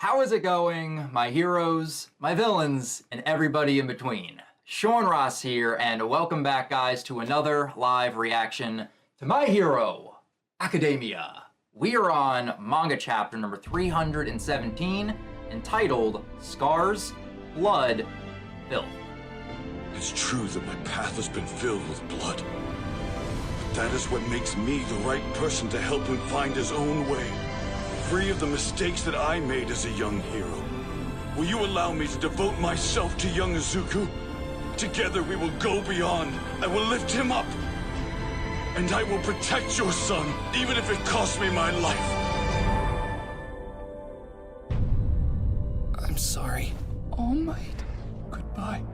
How is it going, my heroes, my villains, and everybody in between? Sean Ross here, and welcome back, guys, to another live reaction to My Hero Academia. We are on manga chapter number 317, entitled Scars, Blood, Filth. It's true that my path has been filled with blood. But that is what makes me the right person to help him find his own way. Free of the mistakes that I made as a young hero. Will you allow me to devote myself to young Izuku? Together we will go beyond. I will lift him up. And I will protect your son, even if it costs me my life. I'm sorry, All Might. Goodbye.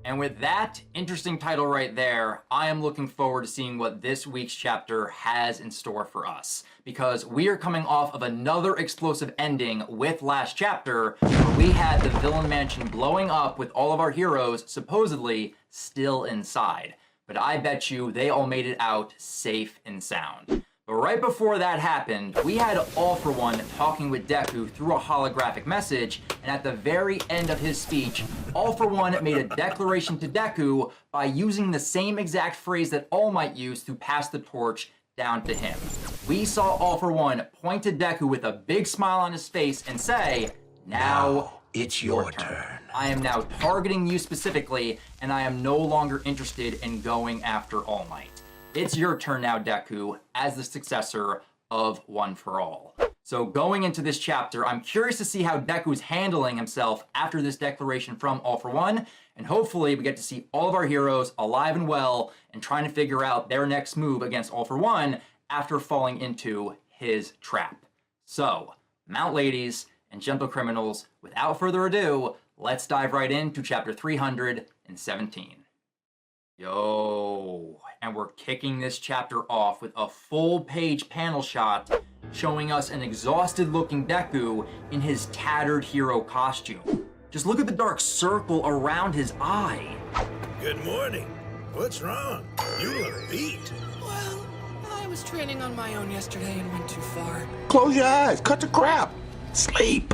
And with that interesting title right there, I am looking forward to seeing what this week's chapter has in store for us. Because we are coming off of another explosive ending with last chapter, where we had the villain mansion blowing up with all of our heroes supposedly still inside. But I bet you they all made it out safe and sound. But right before that happened, we had All For One talking with Deku through a holographic message, and at the very end of his speech, All For One made a declaration to Deku by using the same exact phrase that All Might used to pass the torch down to him. We saw All For One point to Deku with a big smile on his face and say, "Now it's your turn. I am now targeting you specifically, and I am no longer interested in going after All Might. It's your turn now, Deku, as the successor of One For All." So going into this chapter, I'm curious to see how Deku's handling himself after this declaration from All For One, and hopefully we get to see all of our heroes alive and well and trying to figure out their next move against All For One after falling into his trap. So, mount ladies and gentle criminals, without further ado, let's dive right into chapter 317. Yo, and we're kicking this chapter off with a full-page panel shot showing us an exhausted-looking Deku in his tattered hero costume. Just look at the dark circle around his eye. Good morning. What's wrong? You look beat. Well, I was training on my own yesterday and went too far. Close your eyes, cut the crap, sleep.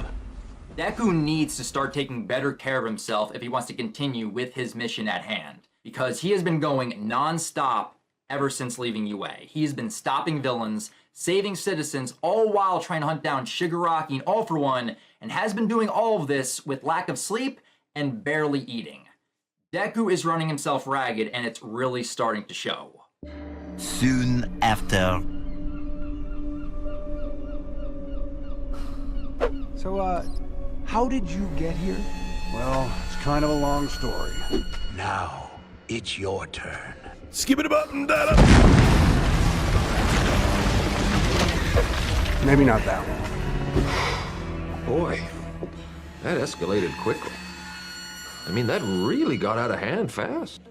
Deku needs to start taking better care of himself if he wants to continue with his mission at hand, because he has been going non-stop ever since leaving UA. He's been stopping villains, saving citizens, all while trying to hunt down Shigaraki and All For One, and has been doing all of this with lack of sleep and barely eating. Deku is running himself ragged, and it's really starting to show. Soon after. So, how did you get here? Well, it's kind of a long story. Now, it's your turn. Skip it up and that up. Maybe not that one. Boy, that escalated quickly. I mean, that really got out of hand fast.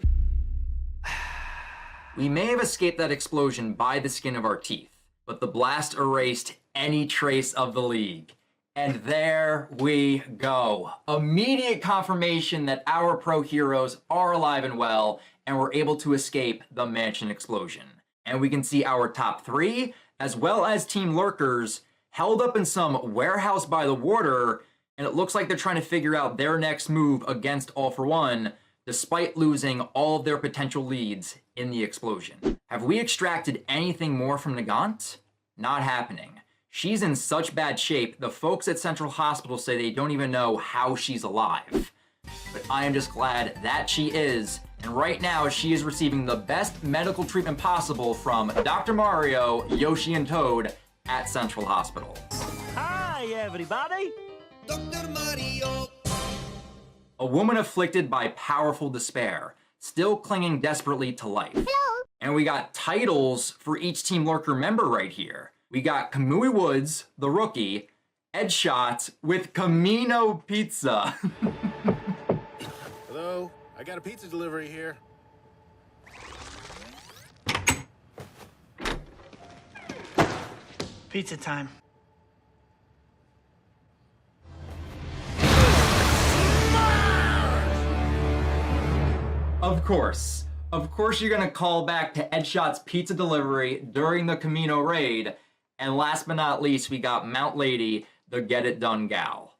We may have escaped that explosion by the skin of our teeth, but the blast erased any trace of the League. And there we go. Immediate confirmation that our pro heroes are alive and well, and were able to escape the mansion explosion. And we can see our top three, as well as Team Lurkers, held up in some warehouse by the water, and it looks like they're trying to figure out their next move against All For One, despite losing all of their potential leads in the explosion. Have we extracted anything more from Nagant? Not happening. She's in such bad shape, the folks at Central Hospital say they don't even know how she's alive. But I am just glad that she is, and right now she is receiving the best medical treatment possible from Dr. Mario, Yoshi, and Toad at Central Hospital. Hi, everybody. Dr. Mario. A woman afflicted by powerful despair, still clinging desperately to life. Hello. And we got titles for each Team Lurker member right here. We got Kamui Woods, the rookie, Headshot with Camino Pizza. Hello, I got a pizza delivery here. Pizza time. Of course. Of course you're gonna call back to Headshot's pizza delivery during the Camino raid. And last but not least, we got Mount Lady the get-it-done gal.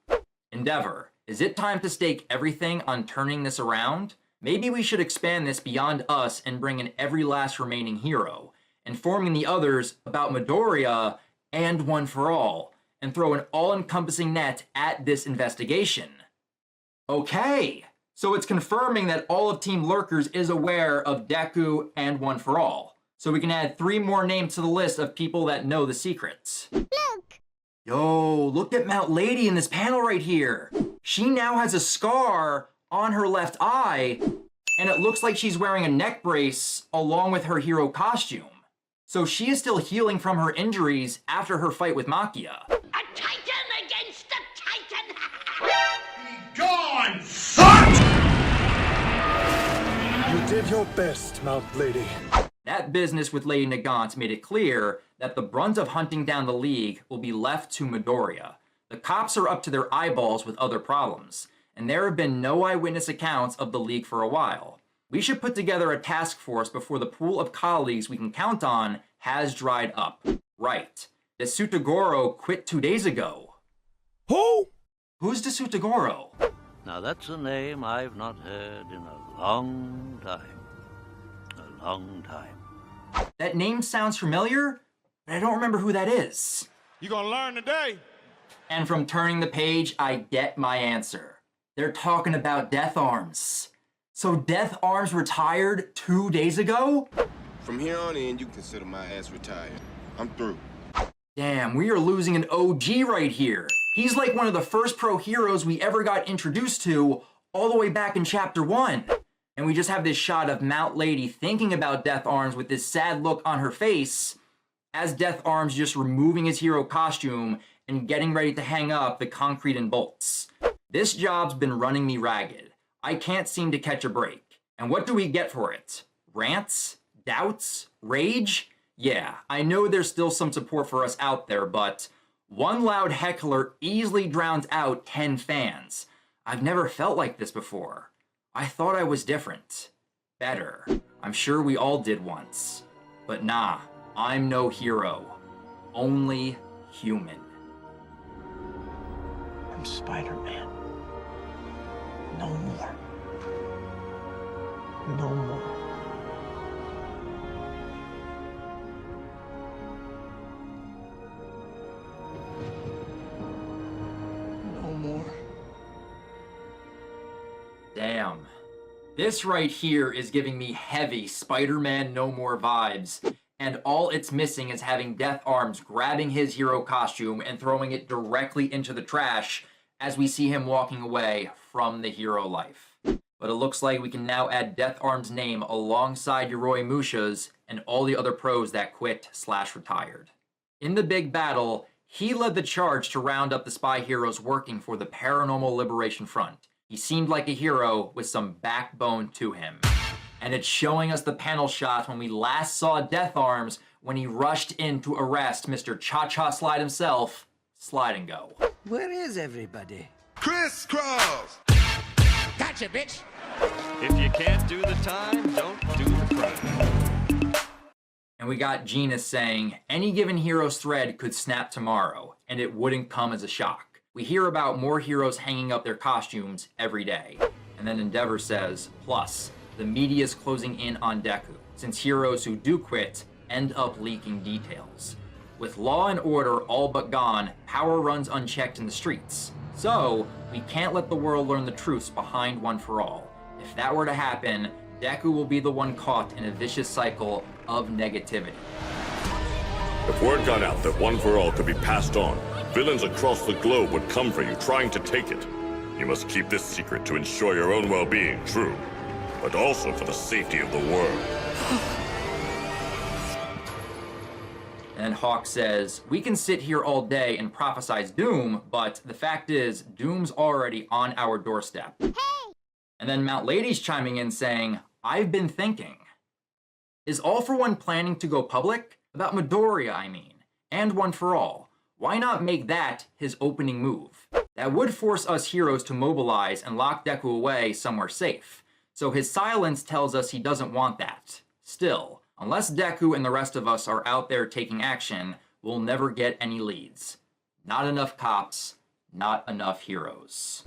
Endeavor, is it time to stake everything on turning this around? Maybe we should expand this beyond us and bring in every last remaining hero, informing the others about Midoriya and One for All, and throw an all-encompassing net at this investigation. Okay, so it's confirming that all of Team Lurkers is aware of Deku and One for All. So we can add 3 more names to the list of people that know the secrets. Look! Yo, look at Mount Lady in this panel right here. She now has a scar on her left eye, and it looks like she's wearing a neck brace along with her hero costume. So she is still healing from her injuries after her fight with Makia. A titan against a titan! Gone, fuck! You did your best, Mount Lady. That business with Lady Nagant made it clear that the brunt of hunting down the League will be left to Midoriya. The cops are up to their eyeballs with other problems, and there have been no eyewitness accounts of the League for a while. We should put together a task force before the pool of colleagues we can count on has dried up. Right. Desutagoro quit 2 days ago. Who? Who's Desutagoro? Now that's a name I've not heard in a long time. A long time. That name sounds familiar, but I don't remember who that is. You gonna learn today? And from turning the page, I get my answer. They're talking about Death Arms. So Death Arms retired 2 days ago? From here on in, you consider my ass retired. I'm through. Damn, we are losing an OG right here. He's like one of the first pro heroes we ever got introduced to all the way back in Chapter 1. And we just have this shot of Mount Lady thinking about Death Arms with this sad look on her face as Death Arms just removing his hero costume and getting ready to hang up the concrete and bolts. This job's been running me ragged. I can't seem to catch a break. And what do we get for it? Rants? Doubts? Rage? Yeah, I know there's still some support for us out there, but one loud heckler easily drowns out 10 fans. I've never felt like this before. I thought I was different. Better. I'm sure we all did once. But nah, I'm no hero. Only human. I'm Spider-Man. No more. No more. No more. Damn. This right here is giving me heavy Spider-Man No More vibes, and all it's missing is having Death Arms grabbing his hero costume and throwing it directly into the trash as we see him walking away from the hero life. But it looks like we can now add Death Arms' name alongside Yoroi Musha's and all the other pros that quit/retired. In the big battle, he led the charge to round up the spy heroes working for the Paranormal Liberation Front. He seemed like a hero with some backbone to him. And it's showing us the panel shot when we last saw Death Arms when he rushed in to arrest Mr. Cha-Cha Slide himself, Slide and Go. Where is everybody? Crisscross! Gotcha, bitch! If you can't do the time, don't do the crime. And we got Genus saying, any given hero's thread could snap tomorrow, and it wouldn't come as a shock. We hear about more heroes hanging up their costumes every day. And then Endeavor says, plus, the media's closing in on Deku, since heroes who do quit end up leaking details. With law and order all but gone, power runs unchecked in the streets. So, we can't let the world learn the truths behind One for All. If that were to happen, Deku will be the one caught in a vicious cycle of negativity. If word got out that One for All could be passed on, villains across the globe would come for you, trying to take it. You must keep this secret to ensure your own well-being, true, but also for the safety of the world. And Hawk says, we can sit here all day and prophesize doom, but the fact is, doom's already on our doorstep. Hey! And then Mount Lady's chiming in saying, I've been thinking. Is All for One planning to go public? About Midoriya, I mean. And One for All. Why not make that his opening move? That would force us heroes to mobilize and lock Deku away somewhere safe. So his silence tells us he doesn't want that. Still, unless Deku and the rest of us are out there taking action, we'll never get any leads. Not enough cops, not enough heroes.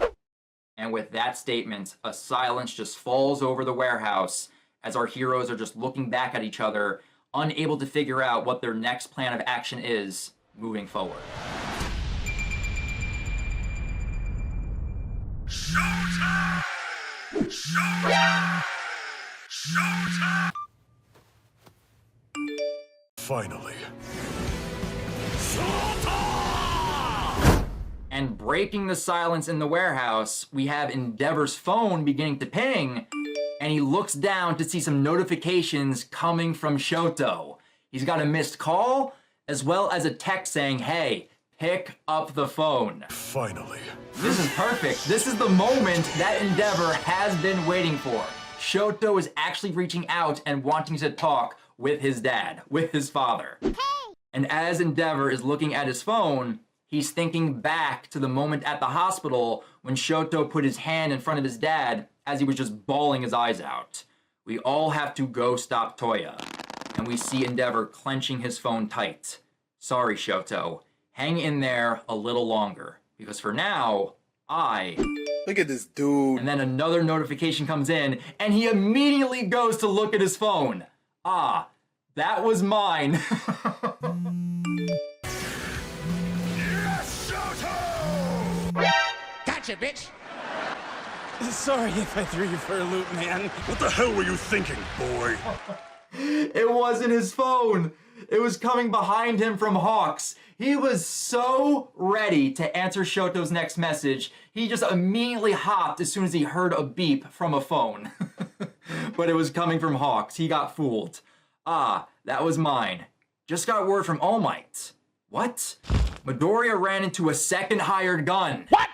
And with that statement, a silence just falls over the warehouse as our heroes are just looking back at each other, unable to figure out what their next plan of action is moving forward. Showtime! Showtime! Showtime! Finally. And breaking the silence in the warehouse, we have Endeavor's phone beginning to ping, and he looks down to see some notifications coming from Shoto. He's got a missed call, as well as a text saying, hey, pick up the phone. Finally. This is perfect. This is the moment that Endeavor has been waiting for. Shoto is actually reaching out and wanting to talk with his dad, with his father. Hey. And as Endeavor is looking at his phone, he's thinking back to the moment at the hospital when Shoto put his hand in front of his dad as he was just bawling his eyes out. We all have to go stop Toya. And we see Endeavor clenching his phone tight. Sorry, Shoto. Hang in there a little longer. Because for now, Look at this dude. And then another notification comes in, and he immediately goes to look at his phone. Ah, that was mine. Yes, Shoto! Gotcha, bitch! Sorry if I threw you for a loop, man. What the hell were you thinking, boy? It wasn't his phone. It was coming behind him from Hawks. He was so ready to answer Shoto's next message. He just immediately hopped as soon as he heard a beep from a phone. But it was coming from Hawks. He got fooled. Ah, that was mine. Just got word from All Might. What? Midoriya ran into a second hired gun. What?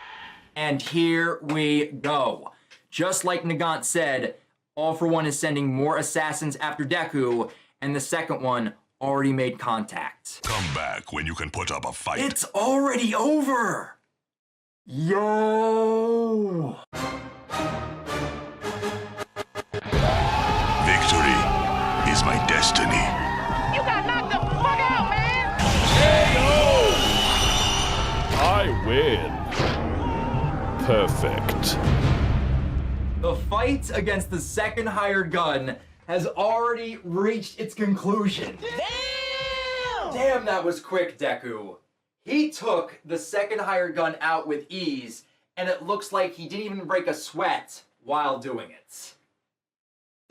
And here we go. Just like Nagant said, All For One is sending more assassins after Deku, and the second one already made contact. Come back when you can put up a fight. It's already over! Yo! Victory is my destiny. You got knocked the fuck out, man! I win. Perfect. The fight against the second hired gun has already reached its conclusion. Damn! Damn, that was quick, Deku. He took the second hired gun out with ease, and it looks like he didn't even break a sweat while doing it.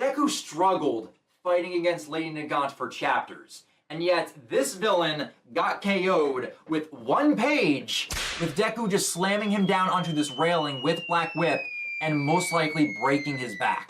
Deku struggled fighting against Lady Nagant for chapters, and yet this villain got KO'd with one page, with Deku just slamming him down onto this railing with Black Whip, and most likely breaking his back.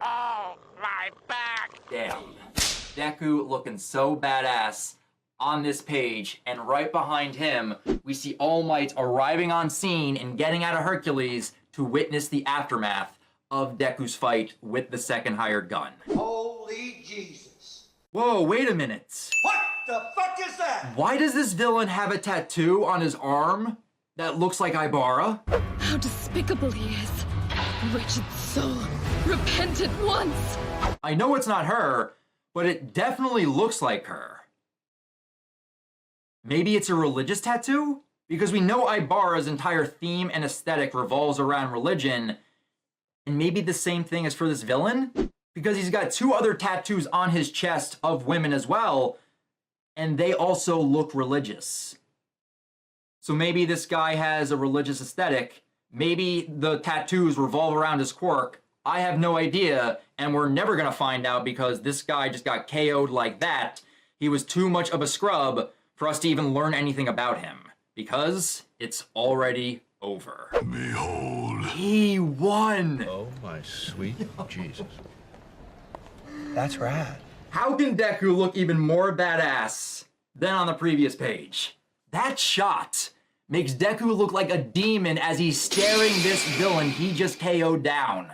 Oh, my back! Damn. Deku looking so badass on this page, and right behind him, we see All Might arriving on scene and getting out of Hercules to witness the aftermath of Deku's fight with the second hired gun. Holy Jesus. Whoa, wait a minute. What the fuck is that? Why does this villain have a tattoo on his arm that looks like Ibara? How despicable he is. Wretched soul. Repent at once. I know it's not her, but it definitely looks like her. Maybe it's a religious tattoo? Because we know Ibara's entire theme and aesthetic revolves around religion, and maybe the same thing is for this villain? Because he's got two other tattoos on his chest of women as well, and they also look religious. So maybe this guy has a religious aesthetic. Maybe the tattoos revolve around his quirk. I have no idea, and we're never gonna find out because this guy just got KO'd like that. He was too much of a scrub for us to even learn anything about him, because it's already over. Behold. He won! Oh my sweet Jesus. That's rad. How can Deku look even more badass than on the previous page? That shot makes Deku look like a demon as he's staring this villain he just KO'd down.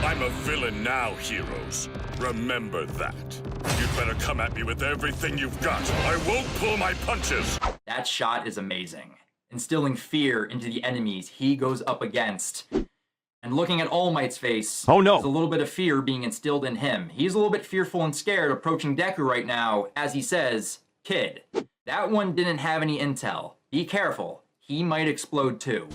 I'm a villain now, heroes. Remember that. You'd better come at me with everything you've got. I won't pull my punches. That shot is amazing, instilling fear into the enemies he goes up against. And looking at All Might's face, oh no, there's a little bit of fear being instilled in him. He's a little bit fearful and scared approaching Deku right now as he says, "Kid, That one didn't have any intel. Be careful, he might explode too.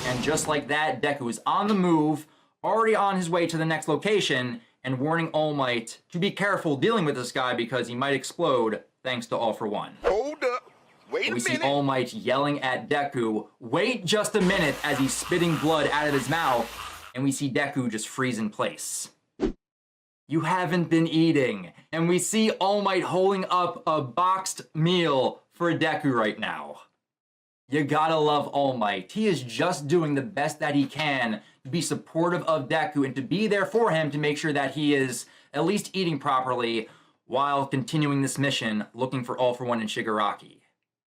And just like that, Deku is on the move, already on his way to the next location, and warning All Might to be careful dealing with this guy because he might explode thanks to All For One. Hold up. Wait a minute. We see All Might yelling at Deku, wait just a minute, as he's spitting blood out of his mouth, and we see Deku just freeze in place. You haven't been eating. And we see All Might holding up a boxed meal for Deku right now. You gotta love All Might. He is just doing the best that he can to be supportive of Deku and to be there for him to make sure that he is at least eating properly while continuing this mission looking for All For One and Shigaraki.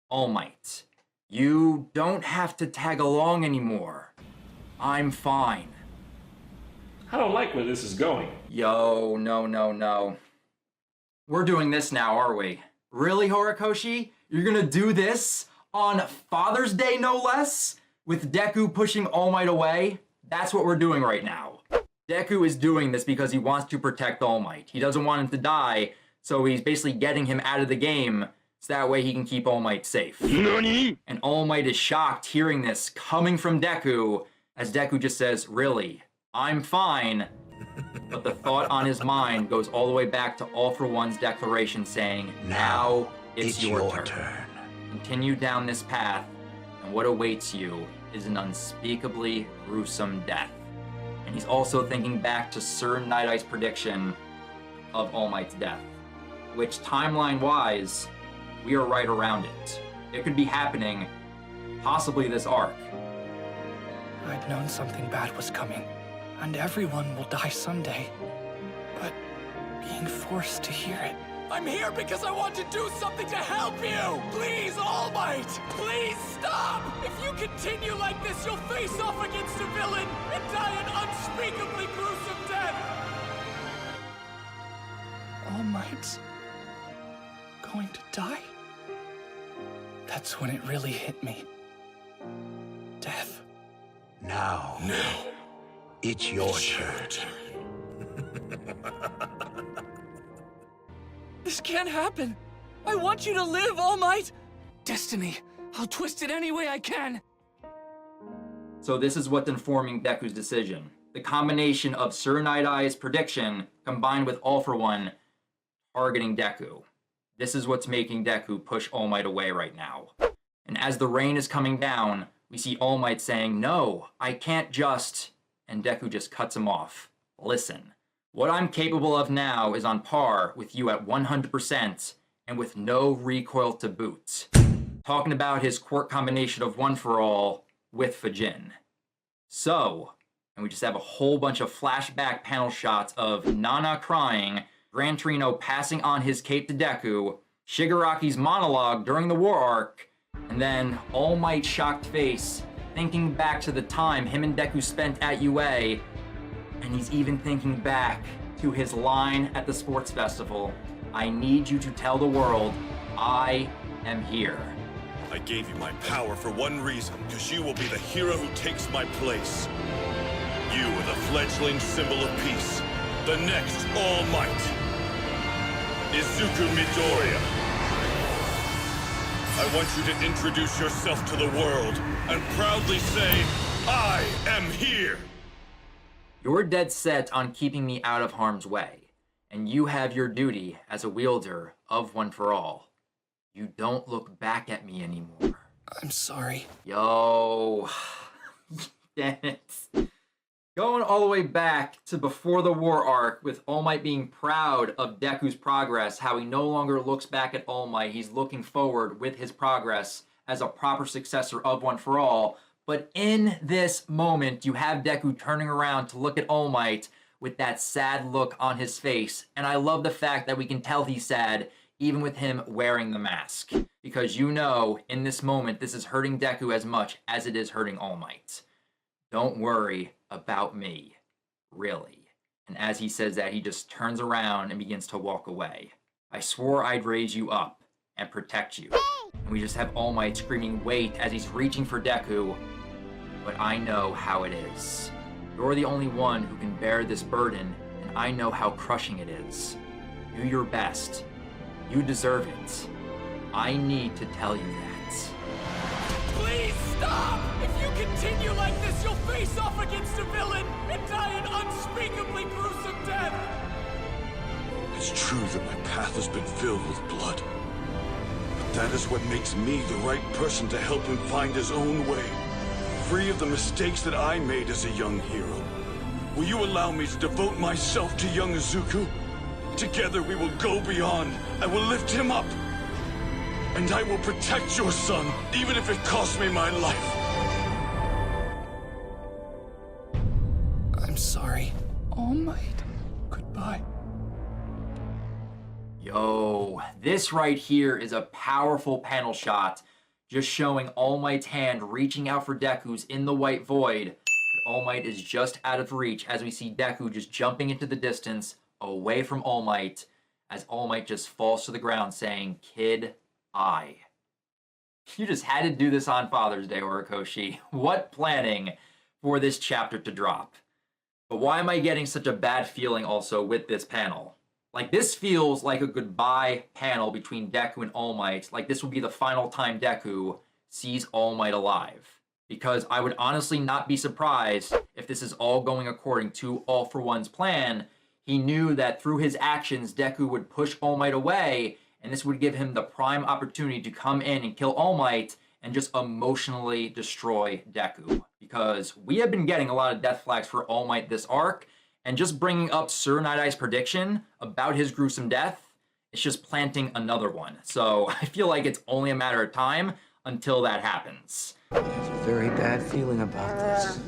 All Might, you don't have to tag along anymore. I'm fine. I don't like where this is going. Yo, no. We're doing this now, are we? Really, Horikoshi? You're gonna do this on Father's Day, no less? With Deku pushing All Might away? That's what we're doing right now. Deku is doing this because he wants to protect All Might. He doesn't want him to die, so he's basically getting him out of the game so that way he can keep All Might safe. Nani? And All Might is shocked hearing this coming from Deku, as Deku just says, really? I'm fine, but the thought on his mind goes all the way back to All For One's declaration saying, now it's your turn. Continue down this path, and what awaits you is an unspeakably gruesome death. And he's also thinking back to Sir Night Eye's prediction of All Might's death, which timeline-wise, we are right around it. It could be happening, possibly this arc. I'd known something bad was coming, and everyone will die someday. But being forced to hear it. I'm here because I want to do something to help you! Please, All Might! Please stop! If you continue like this, you'll face off against a villain and die an unspeakably gruesome death! All Might's going to die? That's when it really hit me. Death. Now, it's your turn. This can't happen. I want you to live, All Might. Destiny. I'll twist it any way I can. So this is what's informing Deku's decision. The combination of Sir Night Eye's prediction combined with All For One targeting Deku. This is what's making Deku push All Might away right now. And as the rain is coming down, we see All Might saying, no, I can't just... And Deku just cuts him off. Listen, what I'm capable of now is on par with you at 100% and with no recoil to boot. Talking about his quirk combination of One For All with Fujin. So, and we just have a whole bunch of flashback panel shots of Nana crying, Gran Torino passing on his cape to Deku, Shigaraki's monologue during the war arc, and then All Might's shocked face, thinking back to the time him and Deku spent at UA, and he's even thinking back to his line at the sports festival, I need you to tell the world, I am here. I gave you my power for one reason, because you will be the hero who takes my place. You are the fledgling symbol of peace, the next All Might. Izuku Midoriya. I want you to introduce yourself to the world and proudly say, I am here. You're dead set on keeping me out of harm's way, and you have your duty as a wielder of One For All. You don't look back at me anymore. I'm sorry. Yo. Damn it. Going all the way back to before the war arc with All Might being proud of Deku's progress, how he no longer looks back at All Might, he's looking forward with his progress as a proper successor of One For All. But in this moment, you have Deku turning around to look at All Might with that sad look on his face. And I love the fact that we can tell he's sad even with him wearing the mask. Because you know, in this moment, this is hurting Deku as much as it is hurting All Might. Don't worry about me, really. And as he says that, he just turns around and begins to walk away. I swore I'd raise you up and protect you. And we just have All Might screaming, wait, as he's reaching for Deku. But I know how it is. You're the only one who can bear this burden, and I know how crushing it is. Do your best. You deserve it. I need to tell you that. Please stop! If you continue like this, you'll face off against a villain and die an unspeakably gruesome death! It's true that my path has been filled with blood. But that is what makes me the right person to help him find his own way. Free of the mistakes that I made as a young hero. Will you allow me to devote myself to young Izuku? Together we will go beyond. I will lift him up. And I will protect your son, even if it costs me my life. I'm sorry. All Might. Goodbye. Yo, this right here is a powerful panel shot, just showing All Might's hand reaching out for Deku's in the white void. But All Might is just out of reach as we see Deku just jumping into the distance, away from All Might, as All Might just falls to the ground saying, "Kid, I." You just had to do this on Father's Day, Horikoshi. What planning for this chapter to drop. But why am I getting such a bad feeling also with this panel? Like, this feels like a goodbye panel between Deku and All Might. Like, this will be the final time Deku sees All Might alive. Because I would honestly not be surprised if this is all going according to All For One's plan. He knew that through his actions, Deku would push All Might away, and this would give him the prime opportunity to come in and kill All Might and just emotionally destroy Deku. Because we have been getting a lot of death flags for All Might this arc, and just bringing up Sir Night Eye's prediction about his gruesome death, it's just planting another one. So I feel like it's only a matter of time until that happens. There's a very bad feeling about this.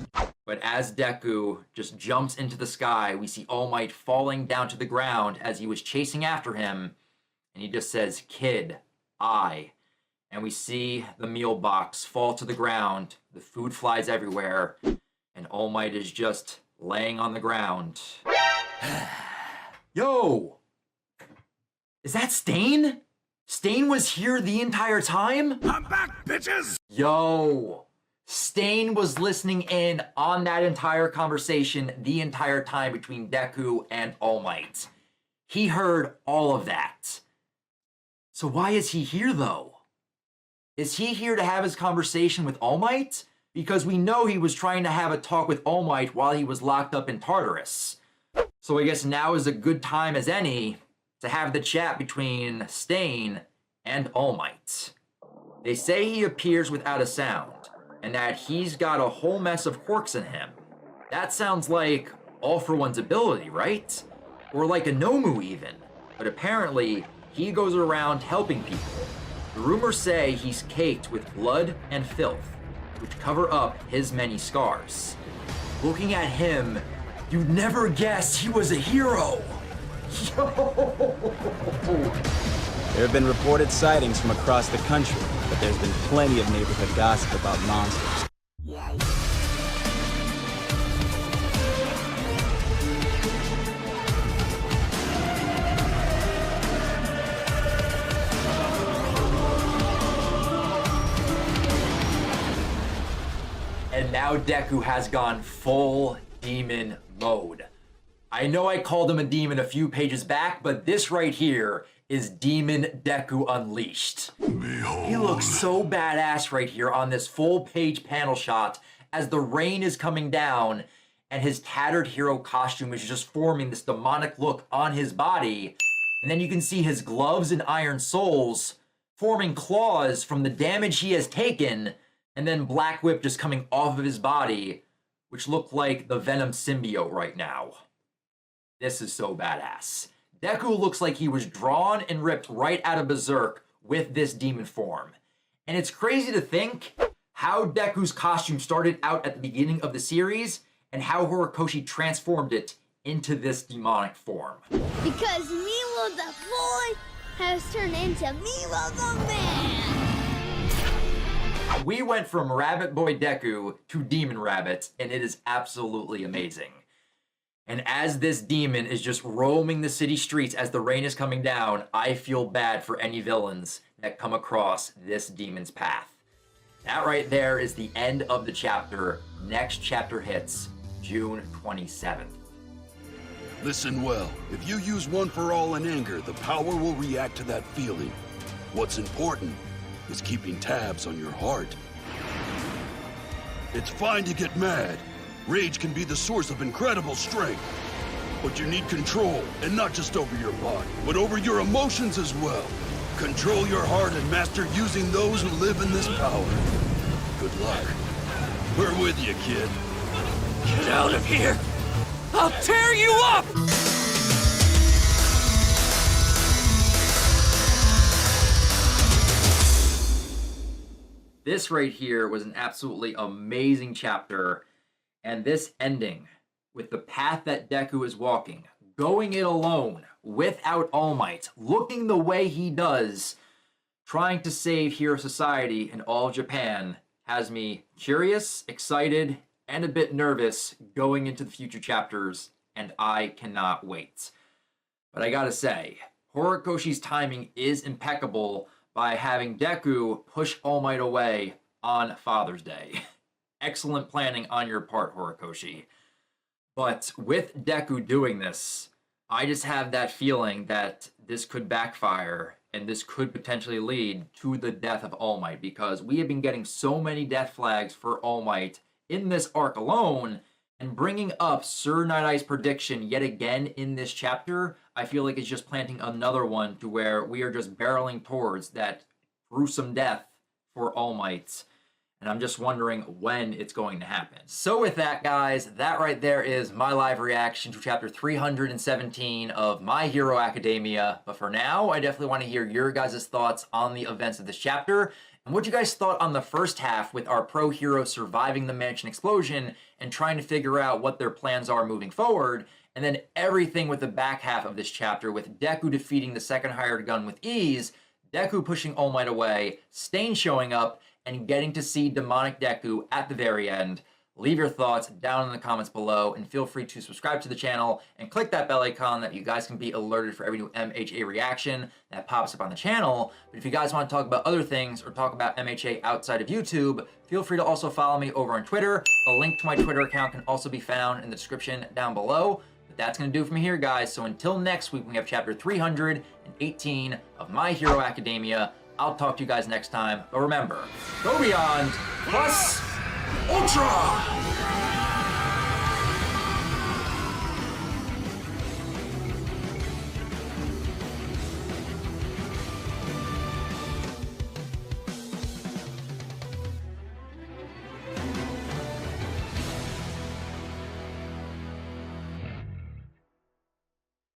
But as Deku just jumps into the sky, we see All Might falling down to the ground as he was chasing after him, and he just says, "Kid, I." And we see the meal box fall to the ground, the food flies everywhere, and All Might is just laying on the ground. Yo! Is that Stain? Stain was here the entire time? I'm back, bitches! Yo! Stain was listening in on that entire conversation the entire time between Deku and All Might. He heard all of that. So why is he here, though? Is he here to have his conversation with All Might? Because we know he was trying to have a talk with All Might while he was locked up in Tartarus. So I guess now is a good time as any to have the chat between Stain and All Might. They say he appears without a sound, and that he's got a whole mess of quirks in him. That sounds like All For One's ability, right? Or like a Nomu even. But apparently, he goes around helping people. The rumors say he's caked with blood and filth, which cover up his many scars. Looking at him, you'd never guess he was a hero! Yo! There have been reported sightings from across the country, but there's been plenty of neighborhood gossip about monsters. And now Deku has gone full demon mode. I know I called him a demon a few pages back, but this right here is Demon Deku Unleashed. Behold. He looks so badass right here on this full page panel shot as the rain is coming down and his tattered hero costume is just forming this demonic look on his body. And then you can see his gloves and iron soles forming claws from the damage he has taken, and then Black Whip just coming off of his body, which look like the Venom symbiote right now. This is so badass. Deku looks like he was drawn and ripped right out of Berserk with this demon form. And it's crazy to think how Deku's costume started out at the beginning of the series and how Horikoshi transformed it into this demonic form. Because Milo the boy has turned into Milo the man! We went from Rabbit Boy Deku to Demon Rabbit, and it is absolutely amazing. And as this demon is just roaming the city streets as the rain is coming down, I feel bad for any villains that come across this demon's path. That right there is the end of the chapter. Next chapter hits June 27th. Listen well. If you use One for All in anger, the power will react to that feeling. What's important is keeping tabs on your heart. It's fine to get mad. Rage can be the source of incredible strength. But you need control, and not just over your body, but over your emotions as well. Control your heart and master using those who live in this power. Good luck. We're with you, kid. Get out of here! I'll tear you up! This right here was an absolutely amazing chapter, and this ending with the path that Deku is walking, going it alone, without All Might, looking the way he does, trying to save Hero Society and all of Japan, has me curious, excited, and a bit nervous going into the future chapters, and I cannot wait. But I gotta say, Horikoshi's timing is impeccable by having Deku push All Might away on Father's Day. Excellent planning on your part, Horikoshi. But with Deku doing this, I just have that feeling that this could backfire and this could potentially lead to the death of All Might, because we have been getting so many death flags for All Might in this arc alone, and bringing up Sir Night Eye's prediction yet again in this chapter, I feel like it's just planting another one to where we are just barreling towards that gruesome death for All Might. And I'm just wondering when it's going to happen. So with that, guys, that right there is my live reaction to chapter 317 of My Hero Academia. But for now, I definitely want to hear your guys' thoughts on the events of this chapter, and what you guys thought on the first half with our pro hero surviving the mansion explosion and trying to figure out what their plans are moving forward, and then everything with the back half of this chapter with Deku defeating the second hired gun with ease, Deku pushing All Might away, Stain showing up, and getting to see demonic Deku at the very end. Leave your thoughts down in the comments below, and feel free to subscribe to the channel and click that bell icon that you guys can be alerted for every new MHA reaction that pops up on the channel. But if you guys want to talk about other things or talk about MHA outside of YouTube, feel free to also follow me over on Twitter. A link to my Twitter account can also be found in the description down below. But that's going to do it for me here, guys. So until next week, we have chapter 318 of My Hero Academia. I'll talk to you guys next time. But remember, go beyond plus ultra!